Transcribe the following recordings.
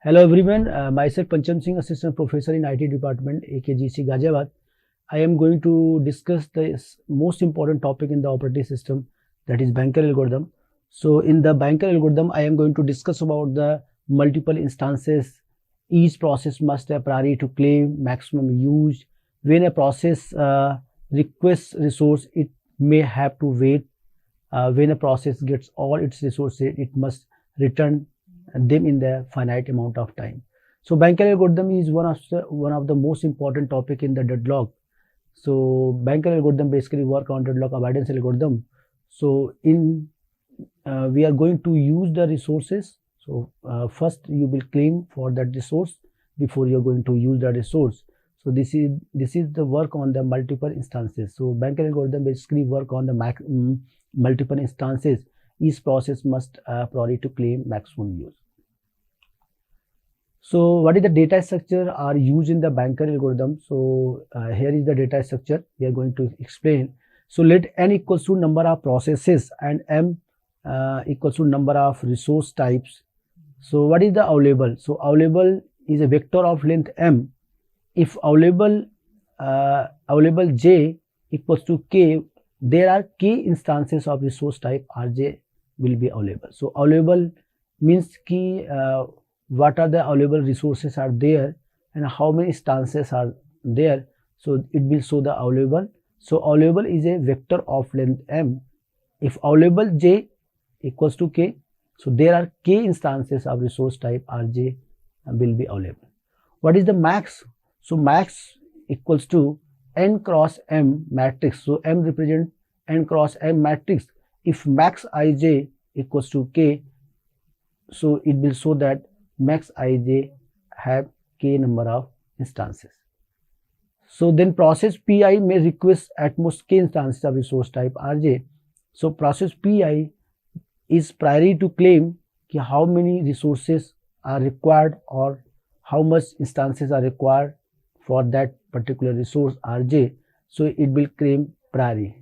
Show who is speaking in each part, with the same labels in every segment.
Speaker 1: Hello everyone, myself Pancham Singh, Assistant Professor in IT Department, AKGC Ghaziabad. I am going to discuss the most important topic in the operating system, that is Banker algorithm. So in the Banker algorithm, I am going to discuss about the multiple instances. Each process must have priority to claim maximum use. When a process requests resource, it may have to wait. When a process gets all its resources, it must return them in the finite amount of time. So Banker algorithm is one of the most important topic in the deadlock. So Banker algorithm basically work on deadlock avoidance algorithm. So in we are going to use the resources. So first you will claim for that resource before you are going to use the resource. So this is the work on the multiple instances. So Banker algorithm basically work on the multiple instances. Each process must priority to claim maximum use. So what is the data structure are used in the Banker algorithm? So here is the data structure we are going to explain. So let n equals to number of processes and m equals to number of resource types. So what is the available? So available is a vector of length m. If available j equals to k, there are k instances of resource type rj will be available. So available means ki what are the available resources are there and how many instances are there. So it will show the available. So available is a vector of length m. If available j equals to k, so there are k instances of resource type rj will be available. What is the max? So max equals to n cross m matrix. So m represent n cross m matrix. If max ij equals to k, so it will show that max ij have k number of instances. So then process pi may request at most k instances of resource type rj. So process pi is priority to claim how many resources are required or how much instances are required for that particular resource rj. So it will claim priority.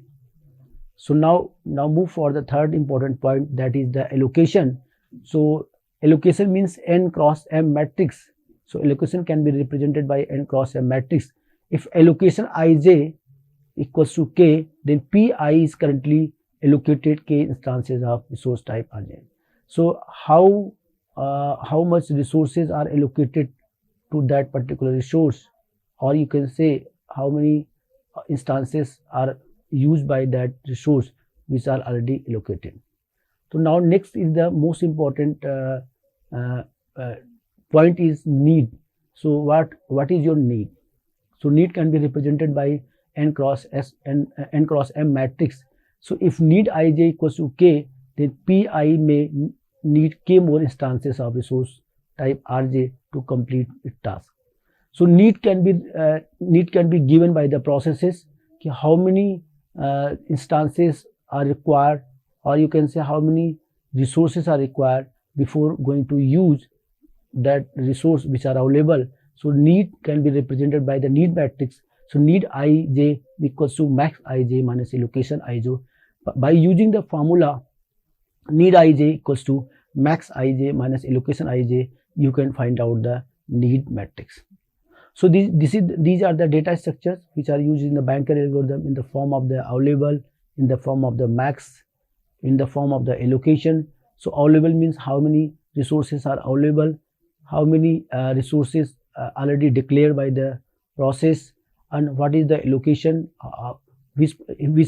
Speaker 1: So now move for the third important point, that is the allocation. So allocation means n cross m matrix. So allocation can be represented by n cross m matrix. If allocation ij equals to k, then pi is currently allocated k instances of resource type rj. So how much resources are allocated to that particular resource, or you can say how many instances are used by that resource which are already allocated. So now next is the most important point is need. So what is your need? So need can be represented by n cross m matrix. So if need ij equals to k, then pi may need k more instances of resource type rj to complete its task. So need can be given by the processes, how many instances are required, or you can say how many resources are required before going to use that resource which are available. So need can be represented by the need matrix. So need ij equals to max ij minus allocation ij. By using the formula need ij equals to max ij minus allocation ij, you can find out the need matrix. So these are the data structures which are used in the Banker algorithm in the form of the available, in the form of the max, in the form of the allocation. So available means how many resources are available, how many resources already declared by the process, and what is the allocation, which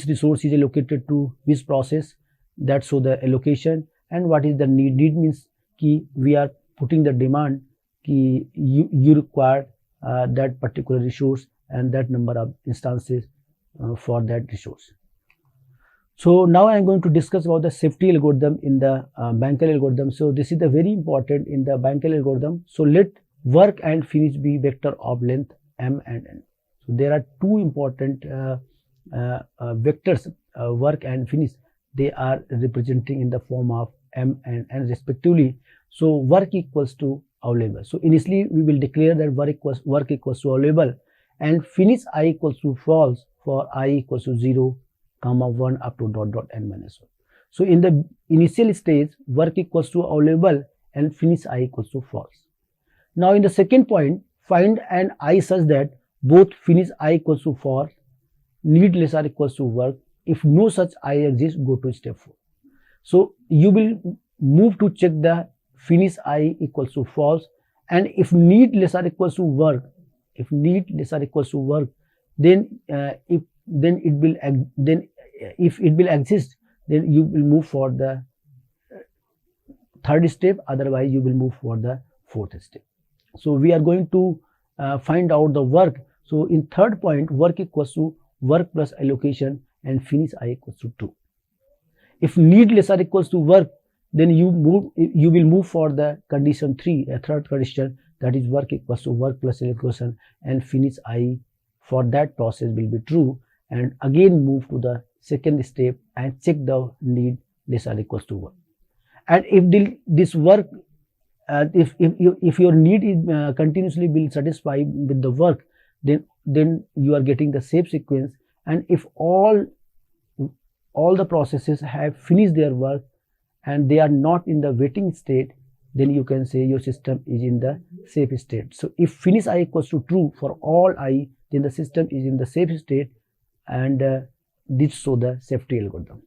Speaker 1: resource is allocated to which process, that show the allocation. And what is the need? Need means ki we are putting the demand ki you require that particular resource and that number of instances for that resource. So now I am going to discuss about the safety algorithm in the Banker algorithm. So this is the very important in the Banker algorithm. So let work and finish be vector of length m and n. So there are two important vectors, work and finish. They are representing in the form of m and n respectively. So work equals to available. So initially we will declare that work equals to available, and finish I equals to false for I equals to 0, 1 up to ... n minus 1. So in the initial stage work equals to available and finish I equals to false. Now in the second point, find an I such that both finish I equals to false, need less or equals to work. If no such I exists, go to step 4. So you will move to check the finish I equals to false, and if need less or equals to work, then if it will exist, then you will move for the third step, otherwise you will move for the fourth step. So we are going to find out the work. So in third point, work equals to work plus allocation and finish I equals to 2. If need less or equals to work, then you will move for the condition 3, a third condition, that is work equals to work plus allocation and finish I for that process will be true, and again move to the second step and check the need less or equals to work. And if this work, if your need is continuously will satisfy with the work, then you are getting the safe sequence. And if all the processes have finished their work and they are not in the waiting state, then you can say your system is in the safe state. So if finish I equals to true for all I, then the system is in the safe state, and this show the safety algorithm.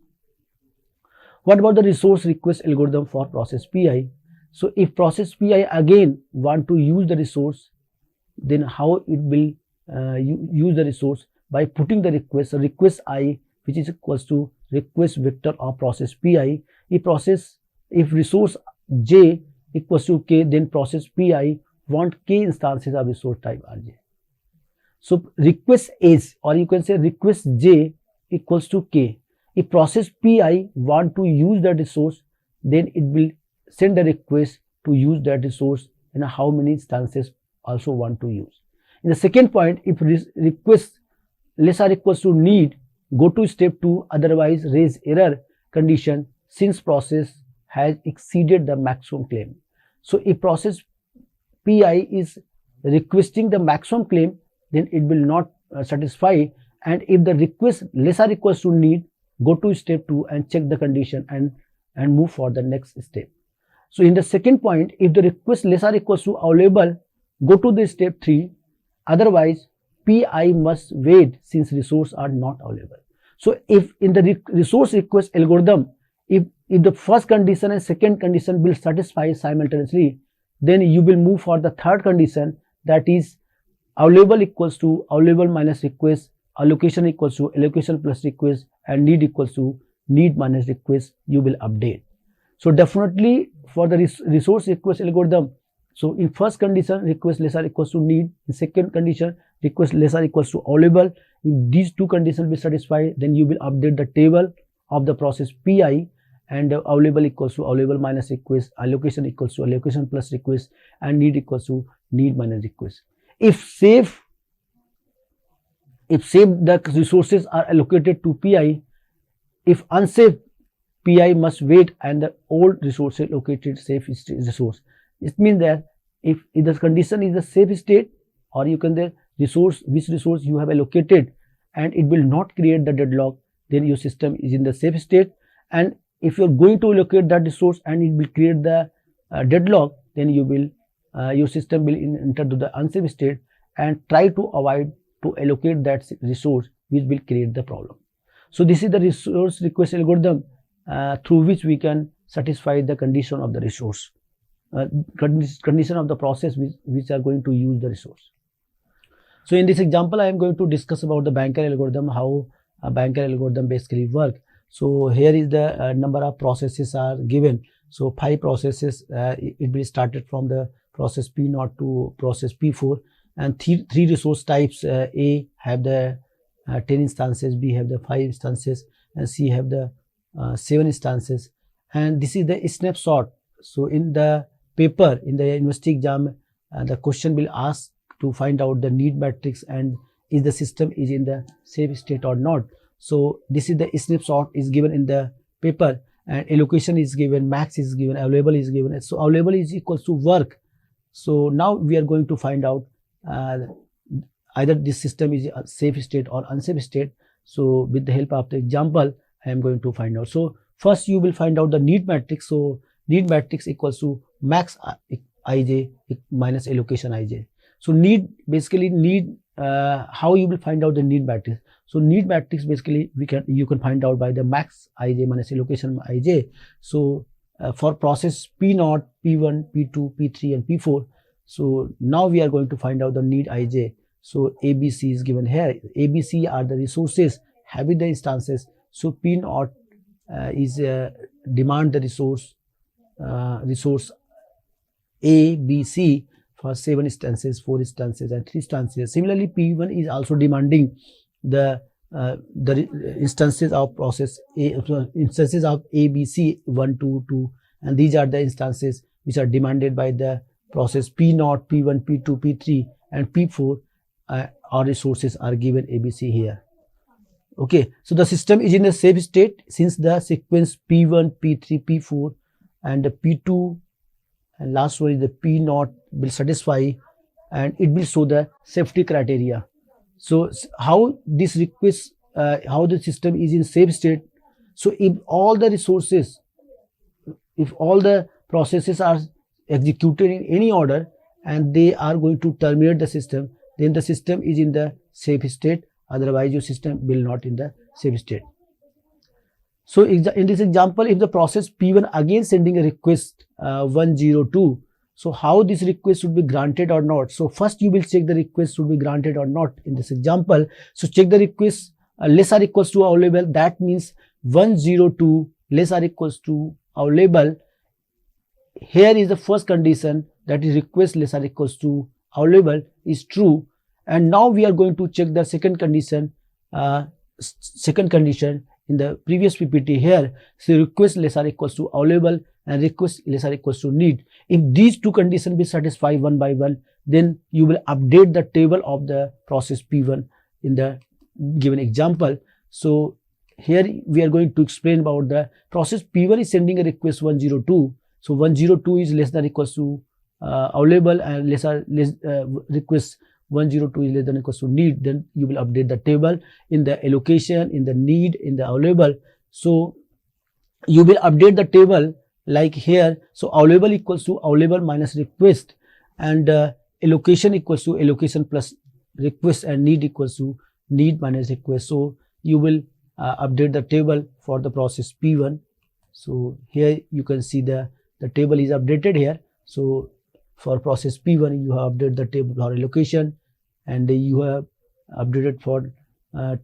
Speaker 1: What about the resource request algorithm for process Pi? So if process Pi again want to use the resource, then how it will use the resource? By putting the request I, which is equals to request vector of process Pi. If resource j equals to k, then process Pi want k instances of resource type Rj. So request is, or you can say request j equals to k. If process Pi want to use that resource, then it will send a request to use that resource and how many instances also want to use. In the second point, if request less or equals to need, go to step 2, otherwise raise error condition since process has exceeded the maximum claim. So if process Pi is requesting the maximum claim, then it will not satisfy, and if the request less or equals to need, go to step 2 and check the condition and move for the next step. So in the second point, if the request less or equals to available, go to the step 3, otherwise Pi must wait since resources are not available. So if in the resource request algorithm, if the first condition and second condition will satisfy simultaneously, then you will move for the third condition, that is available equals to available minus request, allocation equals to allocation plus request, and need equals to need minus request, you will update. So definitely for the resource request algorithm, so in first condition request less or equals to need, in second condition request less or equals to available. If these two conditions will satisfy, then you will update the table of the process Pi, and available equals to available minus request, allocation equals to allocation plus request, and need equals to need minus request. If safe the resources are allocated to Pi, if unsafe, Pi must wait and the old resources allocated safe resource. It means that if the condition is the safe state, or you can say resource, which resource you have allocated, and it will not create the deadlock, then your system is in the safe state. And if you are going to allocate that resource and it will create the deadlock, then you will your system will enter to the unsafe state and try to avoid to allocate that resource which will create the problem. So this is the resource request algorithm through which we can satisfy the condition of the resource, condition of the process which are going to use the resource. So in this example, I am going to discuss about the Banker algorithm, how a Banker algorithm basically work. So here is the number of processes are given. So 5 processes, it will started from the process P0 to process P4, and three resource types. A have the 10 instances, B have the 5 instances, and C have the 7 instances. And this is the snapshot. So in the paper, in the university exam, the question will ask to find out the need matrix and is the system is in the safe state or not. So this is the snapshot is given in the paper, and allocation is given, max is given, available is given. So available is equals to work. So now we are going to find out either this system is a safe state or unsafe state. So with the help of the example, I am going to find out. So first you will find out the need matrix. So need matrix equals to max ij minus allocation ij. So need, basically need, how you will find out the need matrix. So need matrix basically you can find out by the max ij minus allocation ij. So for process P0, P1, P2, P3 and P4. So now we are going to find out the need ij. So ABC is given here. ABC are the resources having the instances. So P0 is demand the resource A, B, C for 7 instances, 4 instances and 3 instances. Similarly, P1 is also demanding the instances of process A, instances of A, B, C 1, 2, 2, and these are the instances which are demanded by the process P0, P1, P2, P3 and P4. Our resources are given ABC here. Okay, so the system is in a safe state since the sequence P1, P3, P4 and the P2 and last one is the P0 will satisfy and it will show the safety criteria. So how this request, how the system is in safe state. So if all the resources, if all the processes are executed in any order and they are going to terminate the system, then the system is in the safe state. Otherwise your system will not in the safe state. So in this example, if the process P1 again sending a request 102, so how this request should be granted or not. So first you will check the request should be granted or not in this example. So check the request less or equals to available. That means 102 less or equals to available. Here is the first condition, that is request less or equals to available is true. And now we are going to check the second condition. In the previous PPT here, so request less or equals to available and request less or equals to need. If these two conditions be satisfied one by one, then you will update the table of the process P1 in the given example. So here we are going to explain about the process P1 is sending a request 102. So 102 is less than or equals to available and request 102 is less than or equals to need. Then you will update the table in the allocation, in the need, in the available. So you will update the table like here. So available equals to available minus request and allocation equals to allocation plus request and need equals to need minus request. So you will update the table for the process P1. So here you can see the table is updated here. So for process P1 you have updated the table for allocation and you have updated for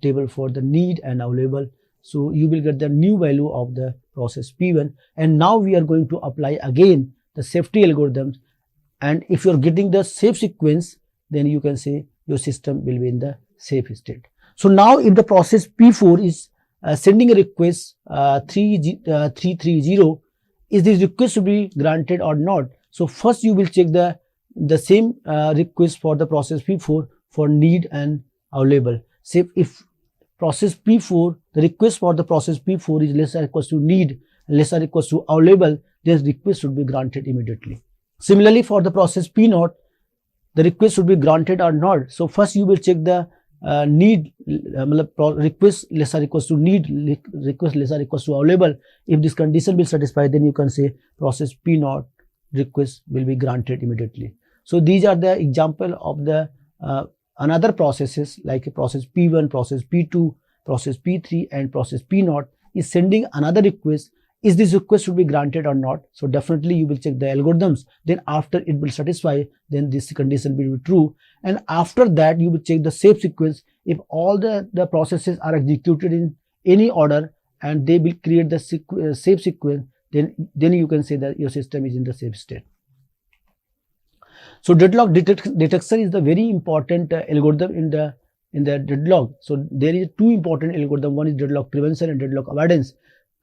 Speaker 1: table for the need and available. So you will get the new value of the process P1. And now we are going to apply again the safety algorithms, and if you are getting the safe sequence, then you can say your system will be in the safe state. So now if the process P4 is sending a request 330, is this request to be granted or not? So first you will check the same request for the process P4 for need and available. Say if process P4, the request for the process P4 is less or equals to need, less or equals to available, this request should be granted immediately. Similarly for the process P0, the request should be granted or not. So first you will check the need, request less or equals to need, request less or equals to available. If this condition will satisfy, then you can say process P0 request will be granted immediately. So these are the example of the another processes like process P1, process P2, process P3 and process P0 is sending another request. Is this request should be granted or not? So definitely you will check the algorithms. Then after it will satisfy, then this condition will be true. And after that you will check the safe sequence. If all the processes are executed in any order and they will create the safe sequence, then you can say that your system is in the safe state. So deadlock detection is the very important algorithm in the deadlock. So there is two important algorithm. One is deadlock prevention and deadlock avoidance,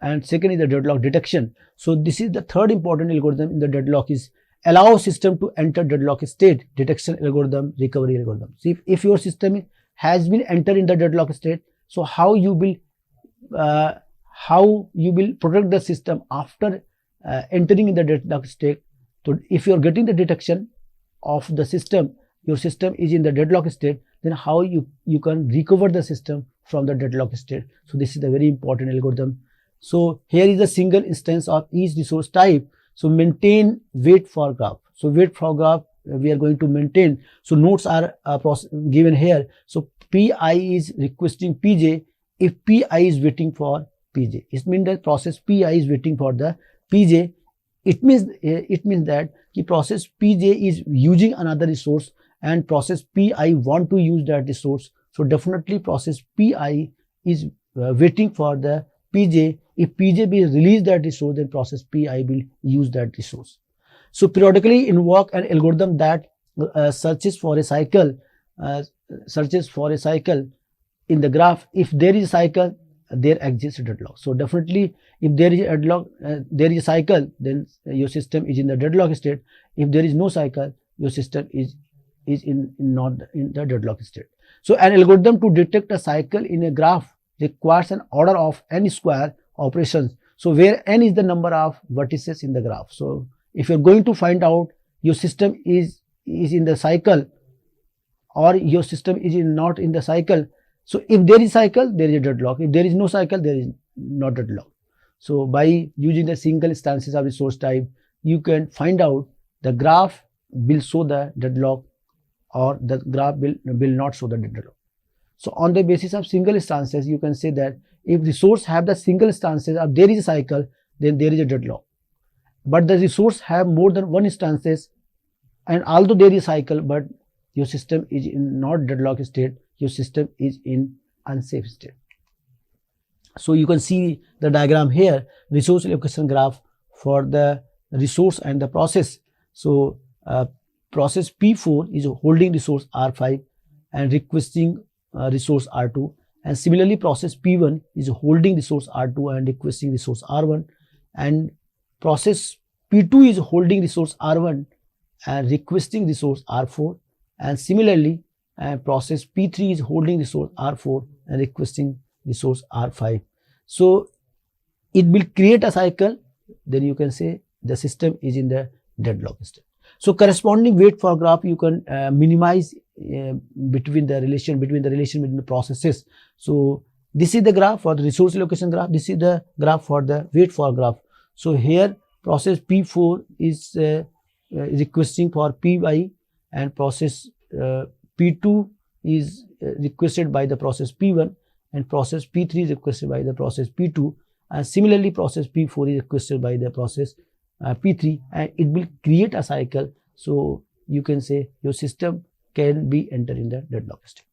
Speaker 1: and second is the deadlock detection. So this is the third important algorithm in the deadlock is allow system to enter deadlock state, detection algorithm, recovery algorithm. So if your system has been entered in the deadlock state, so how you will protect the system after entering in the deadlock state. So if you are getting the detection of the system, your system is in the deadlock state, then how you can recover the system from the deadlock state. So this is a very important algorithm. So here is a single instance of each resource type. So maintain wait for graph. So wait for graph we are going to maintain. So nodes are given here. So Pi is requesting Pj if Pi is waiting for Pj. It means that process Pi is waiting for the Pj. It means that the process Pj is using another resource and process Pi want to use that resource. So definitely process Pi is waiting for the Pj. If Pj will release that resource, then process Pi will use that resource. So periodically invoke an algorithm that searches for a cycle in the graph. If there is a cycle, there exists a deadlock. So definitely, if there is a deadlock, there is a cycle, then your system is in the deadlock state. If there is no cycle, your system is not in the deadlock state. So an algorithm to detect a cycle in a graph requires an order of n square operations. So where n is the number of vertices in the graph. So if you're going to find out your system is in the cycle or your system is not in the cycle. So if there is cycle, there is a deadlock. If there is no cycle, there is not deadlock. So by using the single instances of resource type, you can find out the graph will show the deadlock or the graph will not show the deadlock. So on the basis of single instances, you can say that if resource have the single instances or there is a cycle, then there is a deadlock. But the resource have more than one instances, and although there is cycle, but your system is in not deadlock state, your system is in unsafe state. So you can see the diagram here, resource allocation graph for the resource and the process. So process P4 is holding resource R5 and requesting resource R2, and similarly process P1 is holding resource R2 and requesting resource R1, and process P2 is holding resource R1 and requesting resource R4, and similarly process P3 is holding resource R4 and requesting resource R5. So it will create a cycle, then you can say the system is in the deadlock state. So corresponding wait for graph you can minimize between the relation between the processes. So this is the graph for the resource allocation graph, this is the graph for the wait for graph. So here process P4 is requesting for Py, and process P2 is requested by the process P1, and process P3 is requested by the process P2, and similarly process P4 is requested by the process P3, and it will create a cycle. So you can say your system can be entered in the deadlock state.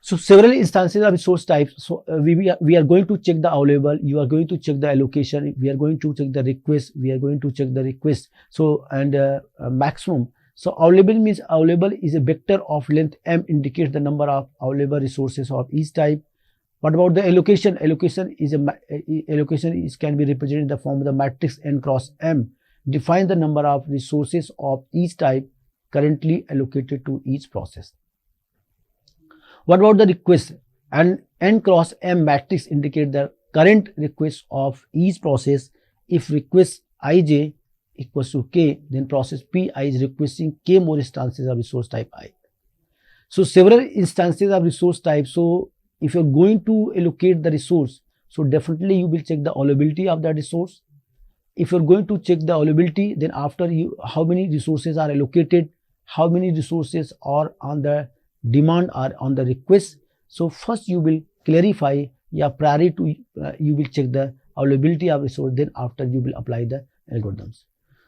Speaker 1: So several instances of resource types. So we are going to check the available, you are going to check the allocation, we are going to check the request, we are going to check the request. So and maximum. So available means available is a vector of length m, indicates the number of available resources of each type. What about the allocation? Allocation can be represented in the form of the matrix n cross m. Define the number of resources of each type currently allocated to each process. What about the request? And n cross m matrix indicate the current request of each process. If request ij equals to k, then process Pi is requesting k more instances of resource type I. So several instances of resource type. So if you're going to allocate the resource, so definitely you will check the availability of that resource. If you're going to check the availability, then after how many resources are allocated, how many resources are on the demand or on the request. So first you will clarify, prior to you will check the availability of resource, then after you will apply the algorithms.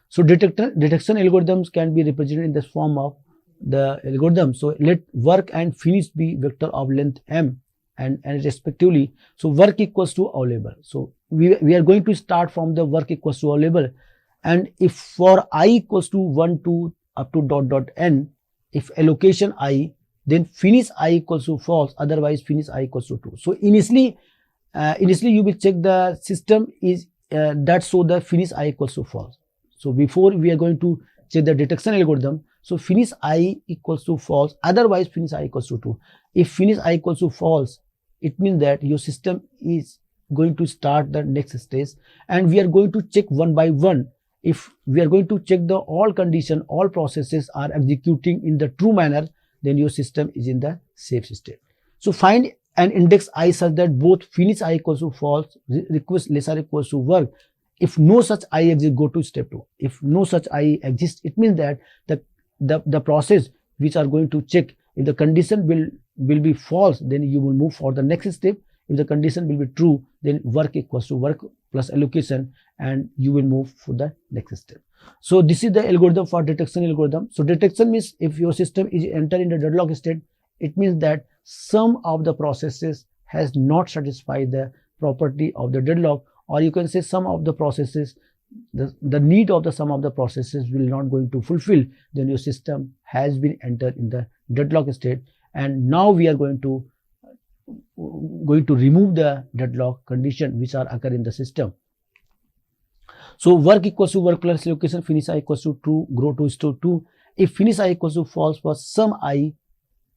Speaker 1: So detection algorithms can be represented in the form of the algorithm. So let work and finish be vector of length m and respectively. So work equals to available. So we are going to start from the work equals to available, and if for I equals to 1 to up to dot n, if allocation I, then finish I equals to false, otherwise finish I equals to 2. So initially you will check the system is that so the finish I equals to false. So before we are going to check the detection algorithm, so finish I equals to false, otherwise finish I equals to 2. If finish I equals to false, it means that your system is going to start the next stage, and we are going to check one by one. If we are going to check the all condition, all processes are executing in the true manner, then your system is in the safe state. So find an index I such that both finish I equals to false, request lesser equals to work. If no such I exists, go to step 2. If no such I exists, it means that the process which are going to check if the condition will be false, then you will move for the next step. If the condition will be true, then work equals to work plus allocation, and you will move for the next step. So this is the algorithm for detection algorithm. So detection means if your system is entered in the deadlock state, it means that some of the processes has not satisfied the property of the deadlock, or you can say some of the processes, the need of the some of the processes will not going to fulfill, then your system has been entered in the deadlock state. And now we are going to remove the deadlock condition which are occur in the system. So work equals to work plus allocation, finish I equals to true, grow to store 2. If finish I equals to false for some I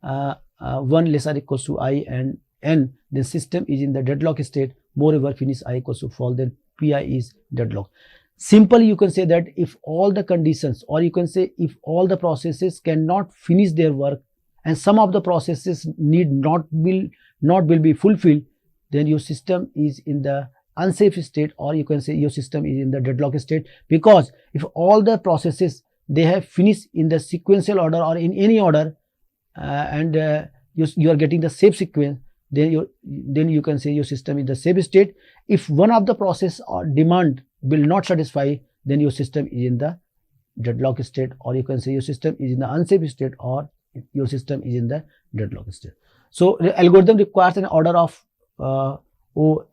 Speaker 1: 1 less or equals to I and n, then system is in the deadlock state. Moreover, finish I equals to false, then Pi is deadlock. Simply you can say that if all the conditions, or you can say if all the processes cannot finish their work and some of the processes need not will be fulfilled, then your system is in the unsafe state, or you can say your system is in the deadlock state. Because if all the processes they have finished in the sequential order or in any order, and you are getting the safe sequence, then you can say your system is the safe state. If one of the process or demand will not satisfy, then your system is in the deadlock state, or you can say your system is in the unsafe state, or your system is in the deadlock state. So the algorithm requires an order of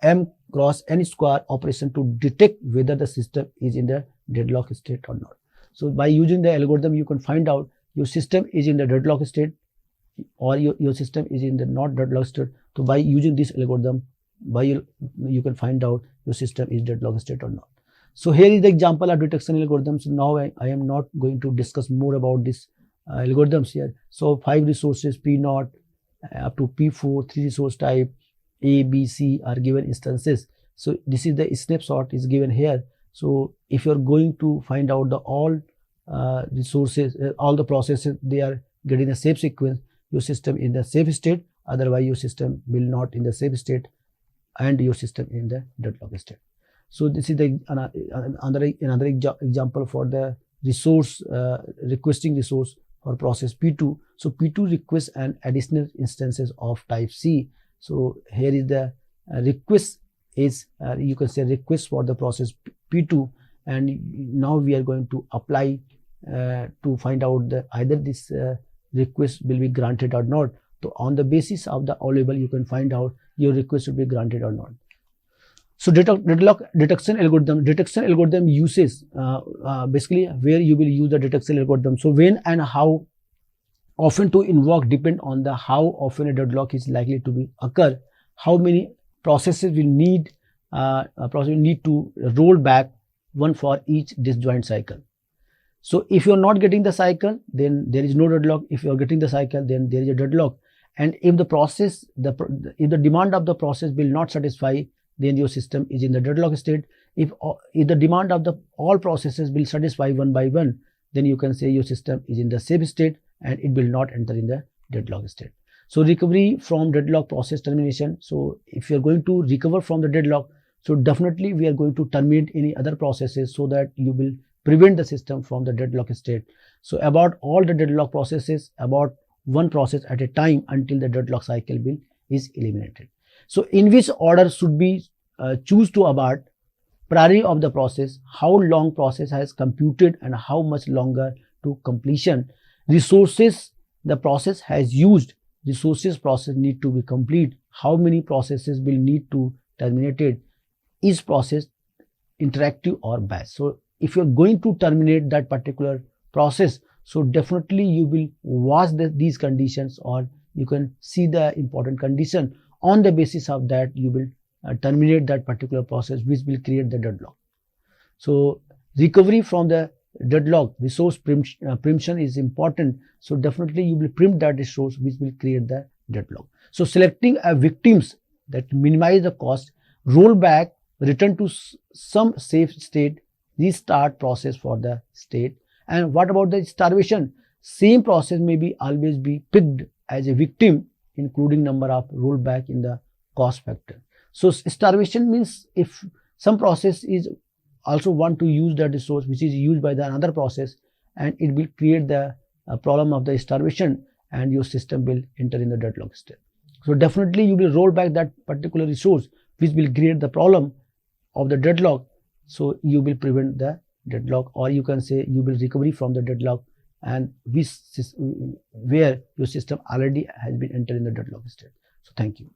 Speaker 1: M cross n square operation to detect whether the system is in the deadlock state or not. So by using the algorithm, you can find out your system is in the deadlock state or your system is in the not deadlock state. So by using this algorithm, you can find out your system is deadlock state or not. So here is the example of detection algorithm. So now I am not going to discuss more about this algorithms here. So 5 resources P0 up to P4, 3 resource type A, B, C are given instances. So this is the snapshot is given here. So if you are going to find out the all resources, all the processes, they are getting a safe sequence, your system in the safe state. Otherwise your system will not in the safe state and your system in the deadlock state. So this is the another example for the resource requesting resource for process P2. So P2 requests an additional instances of type C. So here is the request is you can say request for the process P2, and now we are going to apply to find out the either this request will be granted or not. So on the basis of the available, you can find out your request will be granted or not. So deadlock detection algorithm uses basically where you will use the detection algorithm. So when and how often to invoke depend on the how often a deadlock is likely to be occur, how many processes will need to roll back one for each disjoint cycle. So if you are not getting the cycle, then there is no deadlock. If you are getting the cycle, then there is a deadlock. And if the process, if the demand of the process will not satisfy, then your system is in the deadlock state. If the demand of the all processes will satisfy one by one, then you can say your system is in the safe state and it will not enter in the deadlock state. So recovery from deadlock process termination. So if you are going to recover from the deadlock, so definitely we are going to terminate any other processes so that you will prevent the system from the deadlock state. So about all the deadlock processes, about one process at a time until the deadlock cycle is eliminated. So in which order should be choose to abort, priority of the process, how long process has computed and how much longer to completion, resources the process has used, resources process need to be complete, how many processes will need to terminated, is process interactive or batch. So if you are going to terminate that particular process, so definitely you will watch these conditions, or you can see the important condition. On the basis of that, you will terminate that particular process, which will create the deadlock. So recovery from the deadlock, resource preemption is important. So definitely you will preempt that resource which will create the deadlock. So selecting victims that minimize the cost, roll back, return to some safe state, restart process for the state. And what about the starvation? Same process may be always be picked as a victim, including number of rollback in the cost factor. So starvation means if some process is also want to use that resource which is used by the another process, and it will create the problem of the starvation, and your system will enter in the deadlock state. So definitely you will roll back that particular resource which will create the problem of the deadlock. So you will prevent the deadlock, or you can say you will recover from the deadlock, and where your system already has been entered in the deadlock state. So thank you.